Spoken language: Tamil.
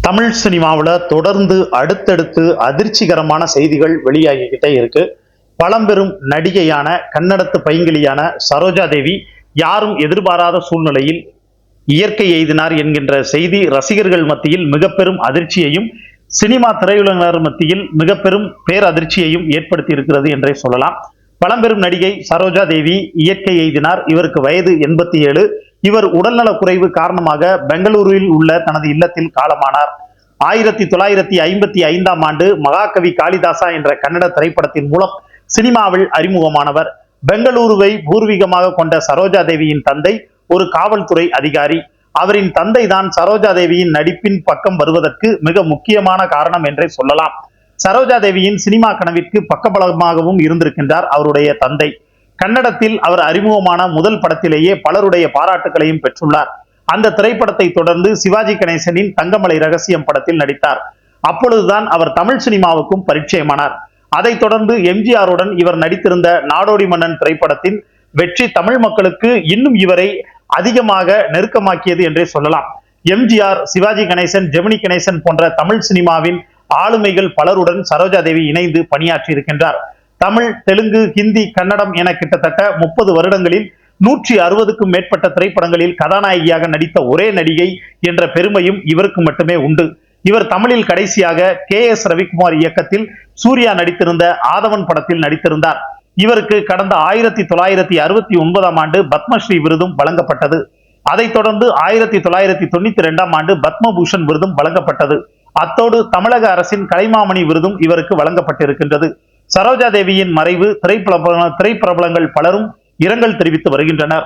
தமிழ் சினிமாவில் தொடர்ந்து அடுத்தடுத்து அதிர்ச்சிகரமான செய்திகள் வெளியாகிக்கிட்டே இருக்கு. பழம்பெரும் நடிகையான கன்னடத்து பைங்கிலியான சரோஜா தேவி யாரும் எதிர்பாராத சூழ்நிலையில் இயற்கை எய்தினார் என்கின்ற செய்தி ரசிகர்கள் மத்தியில் மிக பெரும் அதிர்ச்சியையும் சினிமா திரையுலகினர் மத்தியில் மிக பெரும் பேரதிர்ச்சியையும் ஏற்படுத்தி இருக்கிறது என்றே சொல்லலாம். பழம்பெரும் நடிகை சரோஜா தேவி இயற்கை எய்தினார். இவருக்கு வயது 87. இவர் உடல்நலக் குறைவு காரணமாக பெங்களூருவில் உள்ள தனது இல்லத்தில் காலமானார். 1955ஆம் ஆண்டு மகாகவி காளிதாசா என்ற கன்னட திரைப்படத்தின் மூலம் சினிமாவில் அறிமுகமானவர். பெங்களூருவை பூர்வீகமாக கொண்ட சரோஜா தேவியின் தந்தை ஒரு காவல்துறை அதிகாரி. அவரின் தந்தை தான் சரோஜா தேவியின் நடிப்பின் பக்கம் வருவதற்கு மிக முக்கியமான காரணம் என்றே சொல்லலாம். சரோஜா தேவியின் சினிமா கனவிற்கு பக்கபலமாகவும் இருந்திருக்கின்றார் அவருடைய தந்தை. கன்னடத்தில் அவர் அறிமுகமான முதல் படத்திலேயே பலருடைய பாராட்டுகளையும் பெற்றுள்ளார். அந்த திரைப்படத்தை தொடர்ந்து சிவாஜி கணேசனின் தங்கமலை ரகசியம் படத்தில் நடித்தார். அப்பொழுதுதான் அவர் தமிழ் சினிமாவுக்கும் பரிச்சயமானார். அதைத் தொடர்ந்து எம்ஜிஆருடன் இவர் நடித்திருந்த நாடோடி மன்னன் திரைப்படத்தின் வெற்றி தமிழ் மக்களுக்கு இன்னும் இவரை அதிகமாக நெருக்கமாக்கியது என்றே சொல்லலாம். எம்ஜிஆர், சிவாஜி கணேசன், ஜெமினி கணேசன் போன்ற தமிழ் சினிமாவின் ஆளுமைகள் பலருடன் சரோஜா தேவி இணைந்து பணியாற்றி இருக்கின்றார். தமிழ், தெலுங்கு, ஹிந்தி, கன்னடம் என கிட்டத்தட்ட 30 வருடங்களில் 160க்கும் மேற்பட்ட திரைப்படங்களில் கதாநாயகியாக நடித்த ஒரே நடிகை என்ற பெருமையும் இவருக்கு மட்டுமே உண்டு. இவர் தமிழில் கடைசியாக KS ரவிக்குமார் இயக்கத்தில் சூர்யா நடித்திருந்த ஆதவன் படத்தில் நடித்திருந்தார். இவருக்கு கடந்த 1969ஆம் ஆண்டு பத்மஸ்ரீ விருதும் வழங்கப்பட்டது. அதைத் தொடர்ந்து 1992ஆம் ஆண்டு பத்மபூஷன் விருதும் வழங்கப்பட்டது. அத்தோடு தமிழக அரசின் கலைமாமணி விருதும் இவருக்கு வழங்கப்பட்டிருக்கின்றது. சரோஜா தேவியின் மறைவு திரைப்பிரபலங்கள் பலரும் இரங்கல் தெரிவித்து வருகின்றனர்.